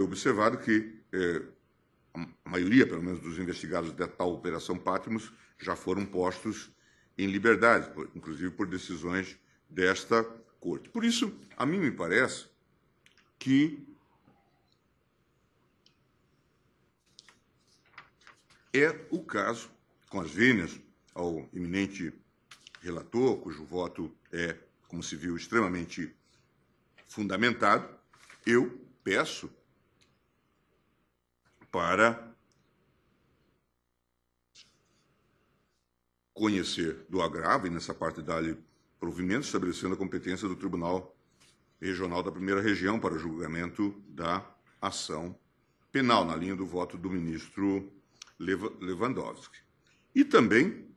observado que a maioria, pelo menos, dos investigados da tal Operação Patmos já foram postos em liberdade, inclusive por decisões desta Corte. Por isso, a mim me parece que é o caso, com as vênias ao eminente relator, cujo voto é, como se viu, extremamente fundamentado, eu peço para conhecer do agravo, e nessa parte dar-lhe provimento, estabelecendo a competência do Tribunal Regional da Primeira Região para o julgamento da ação penal, na linha do voto do ministro Lewandowski. E também,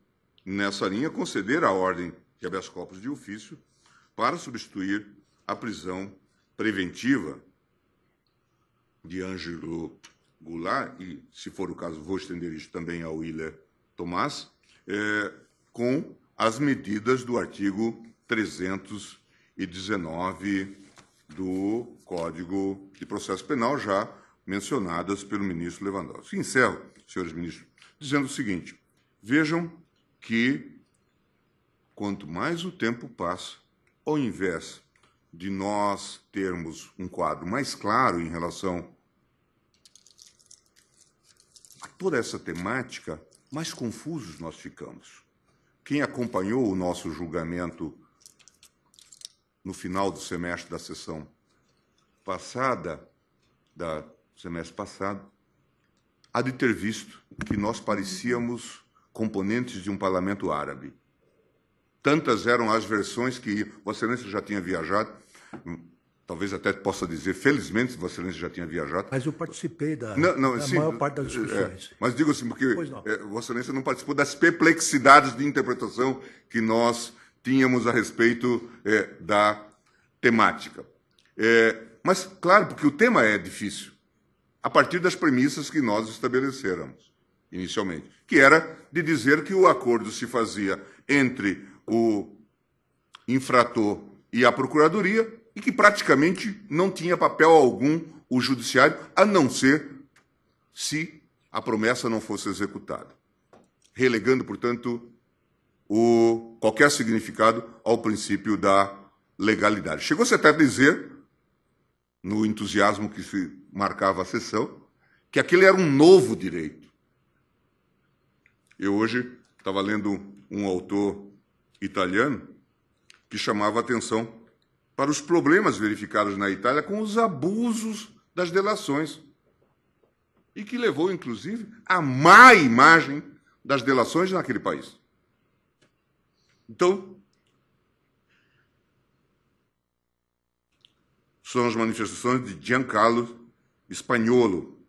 nessa linha, conceder a ordem de habeas corpus de ofício para substituir a prisão preventiva de Ângelo Goulart, e, se for o caso, vou estender isso também ao Willer Tomás, com as medidas do artigo 319 do Código de Processo Penal, já mencionadas pelo ministro Lewandowski. Encerro, senhores ministros, dizendo o seguinte: vejam que, quanto mais o tempo passa, ao invés de nós termos um quadro mais claro em relação a toda essa temática, mais confusos nós ficamos. Quem acompanhou o nosso julgamento no final do semestre da sessão passada, semestre passado, há de ter visto que nós parecíamos componentes de um parlamento árabe. Tantas eram as versões que Vossa Excelência já tinha viajado, talvez até possa dizer, felizmente, Vossa Excelência já tinha viajado. Mas eu participei da sim, maior parte das discussões. Mas digo assim, porque Vossa Excelência não participou das perplexidades de interpretação que nós tínhamos a respeito da temática. Mas, claro, porque o tema é difícil, a partir das premissas que nós estabelecêramos inicialmente, que era de dizer que o acordo se fazia entre o infrator e a Procuradoria e que praticamente não tinha papel algum o Judiciário, a não ser se a promessa não fosse executada, relegando, portanto, qualquer significado ao princípio da legalidade. Chegou-se até a dizer, no entusiasmo que se marcava a sessão, que aquele era um novo direito. Eu hoje estava lendo um autor italiano que chamava a atenção para os problemas verificados na Itália com os abusos das delações e que levou, inclusive, à má imagem das delações naquele país. Então, são as manifestações de Giancarlo Spagnolo.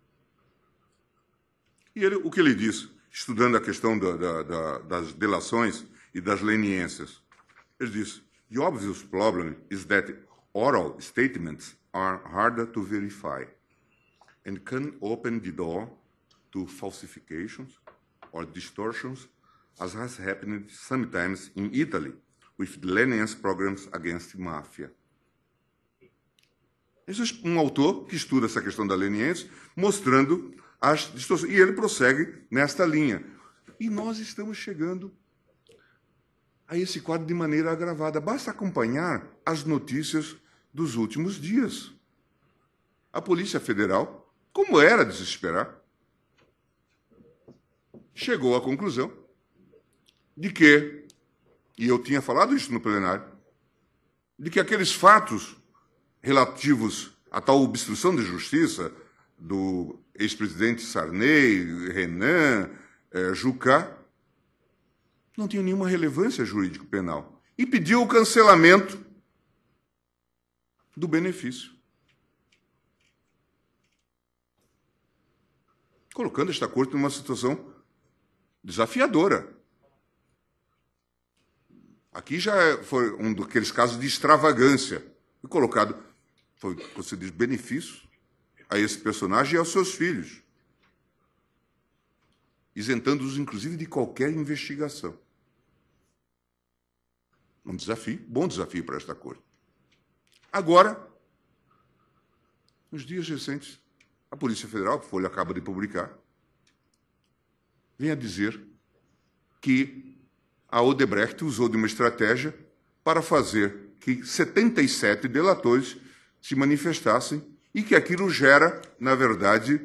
E o que ele diz, estudando a questão das delações e das leniências? Ele diz: "The obvious problem is that oral statements are harder to verify and can open the door to falsifications or distortions, as has happened sometimes in Italy with the lenience programs against mafia." Esse é um autor que estuda essa questão da leniência, mostrando as distorções. E ele prossegue nesta linha. E nós estamos chegando a esse quadro de maneira agravada. Basta acompanhar as notícias dos últimos dias. A Polícia Federal, como era de se esperar, chegou à conclusão de que, e eu tinha falado isso no plenário, de que aqueles fatos relativos à tal obstrução de justiça do ex-presidente Sarney, Renan, Jucá, não tinham nenhuma relevância jurídico-penal e pediu o cancelamento do benefício, colocando esta corte numa situação desafiadora. Aqui já foi um daqueles casos de extravagância. Foi colocado, foi concedido benefício a esse personagem e aos seus filhos, isentando-os, inclusive, de qualquer investigação. Um desafio, bom desafio para esta corte. Agora, nos dias recentes, a Polícia Federal, que a Folha acaba de publicar, vem a dizer que a Odebrecht usou de uma estratégia para fazer que 77 delatores se manifestassem e que aquilo gera, na verdade,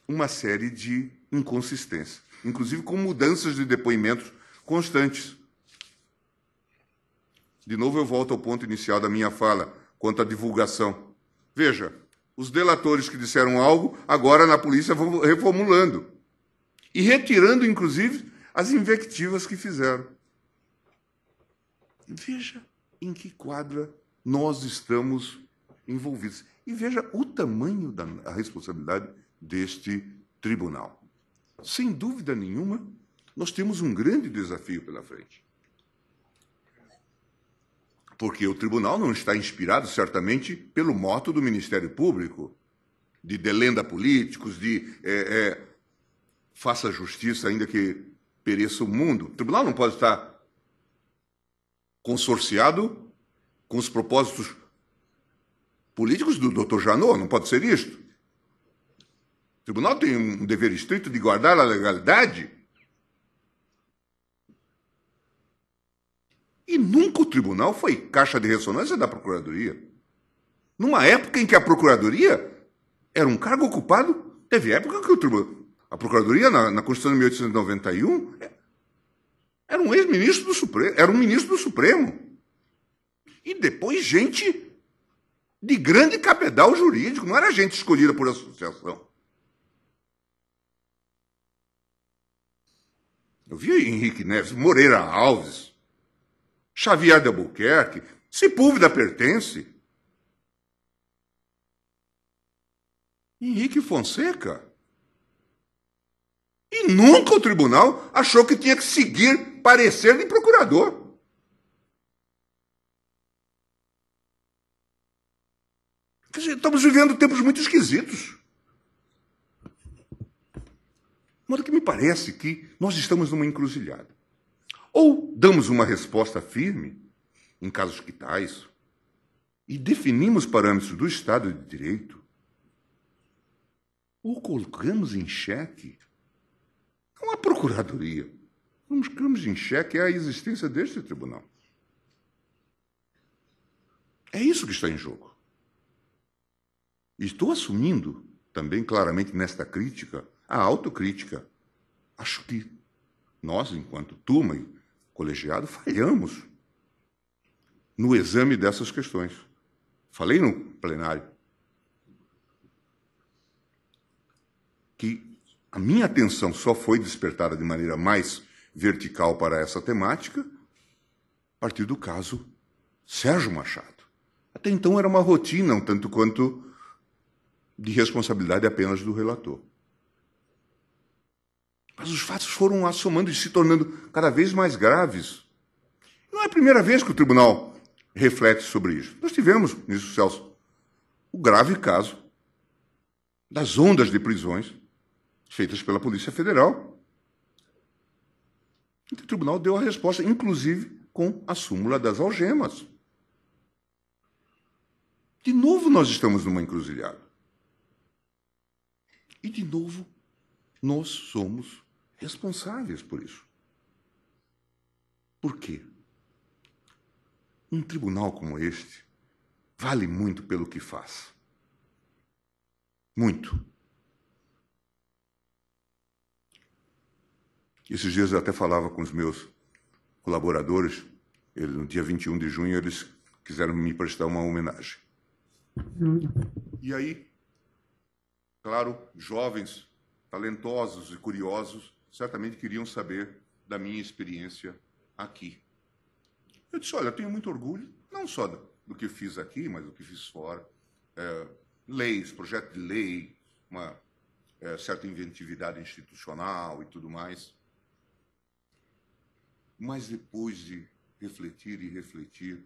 uma série de inconsistências, inclusive com mudanças de depoimentos constantes. De novo, eu volto ao ponto inicial da minha fala, quanto à divulgação. Veja, os delatores que disseram algo, agora na polícia vão reformulando e retirando, inclusive, as invectivas que fizeram. Veja em que quadra nós estamos envolvidos. E veja o tamanho da responsabilidade deste tribunal. Sem dúvida nenhuma, nós temos um grande desafio pela frente. Porque o tribunal não está inspirado, certamente, pelo moto do Ministério Público, de delenda políticos, de faça justiça ainda que pereça o mundo. O tribunal não pode estar consorciado com os propósitos políticos do Dr. Janot, não pode ser isto. O tribunal tem um dever estrito de guardar a legalidade. E nunca o tribunal foi caixa de ressonância da Procuradoria. Numa época em que a Procuradoria era um cargo ocupado, teve época que a Procuradoria, na Constituição de 1891, era um ex-ministro do Supremo, era um ministro do Supremo. E depois gente de grande cabedal jurídico, não era gente escolhida por associação. Eu vi Henrique Neves, Moreira Alves, Xavier de Albuquerque, Sepúlveda pertence. Henrique Fonseca. E nunca o tribunal achou que tinha que seguir parecer de procurador. Quer dizer, estamos vivendo tempos muito esquisitos. Mas o que me parece que nós estamos numa encruzilhada. Ou damos uma resposta firme, em casos que tais, e definimos parâmetros do Estado de Direito, ou colocamos em xeque não a Procuradoria, colocamos em xeque a existência deste tribunal. É isso que está em jogo. E estou assumindo também claramente nesta crítica a autocrítica. Acho que nós, enquanto turma e colegiado, falhamos no exame dessas questões. Falei no plenário que a minha atenção só foi despertada de maneira mais vertical para essa temática a partir do caso Sérgio Machado. Até então era uma rotina, um tanto quanto de responsabilidade apenas do relator. Mas os fatos foram assomando e se tornando cada vez mais graves. Não é a primeira vez que o tribunal reflete sobre isso. Nós tivemos, ministro Celso, o grave caso das ondas de prisões feitas pela Polícia Federal. E o tribunal deu a resposta, inclusive com a súmula das algemas. De novo nós estamos numa encruzilhada. E de novo nós somos responsáveis por isso. Por quê? Um tribunal como este vale muito pelo que faz. Muito. Esses dias eu até falava com os meus colaboradores, no dia 21 de junho eles quiseram me prestar uma homenagem. E aí, claro, jovens, talentosos e curiosos, certamente queriam saber da minha experiência aqui. Eu disse, olha, eu tenho muito orgulho, não só do que fiz aqui, mas do que fiz fora. Leis, projeto de lei, uma certa inventividade institucional e tudo mais. Mas depois de refletir e refletir,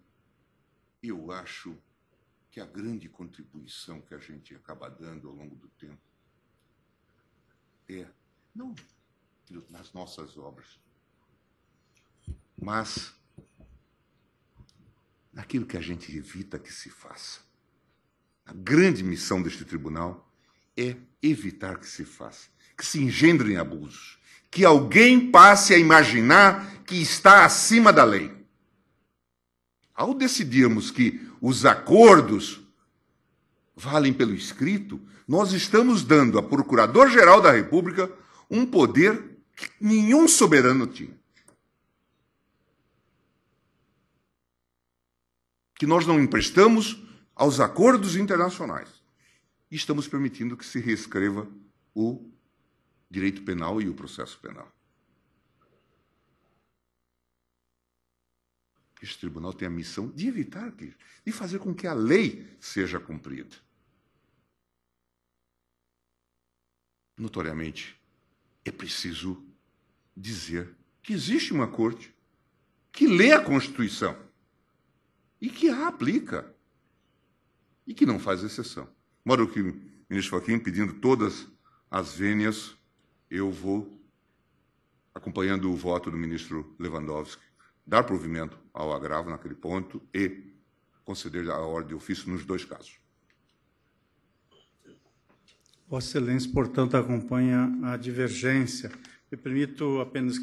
eu acho que a grande contribuição que a gente acaba dando ao longo do tempo é, não nas nossas obras, mas naquilo que a gente evita que se faça. A grande missão deste tribunal é evitar que se faça, que se engendrem abusos, que alguém passe a imaginar que está acima da lei. Ao decidirmos que os acordos valem pelo escrito, nós estamos dando a Procurador-Geral da República um poder que nenhum soberano tinha. Que nós não emprestamos aos acordos internacionais. E estamos permitindo que se reescreva o direito penal e o processo penal. Este tribunal tem a missão de evitar que, de fazer com que a lei seja cumprida. Notoriamente, é preciso dizer que existe uma corte que lê a Constituição e que a aplica e que não faz exceção. De modo que o ministro Fachin, pedindo todas as vênias, eu vou, acompanhando o voto do ministro Lewandowski, dar provimento ao agravo naquele ponto e conceder a ordem de ofício nos dois casos. Vossa Excelência, portanto, acompanha a divergência. Me permito apenas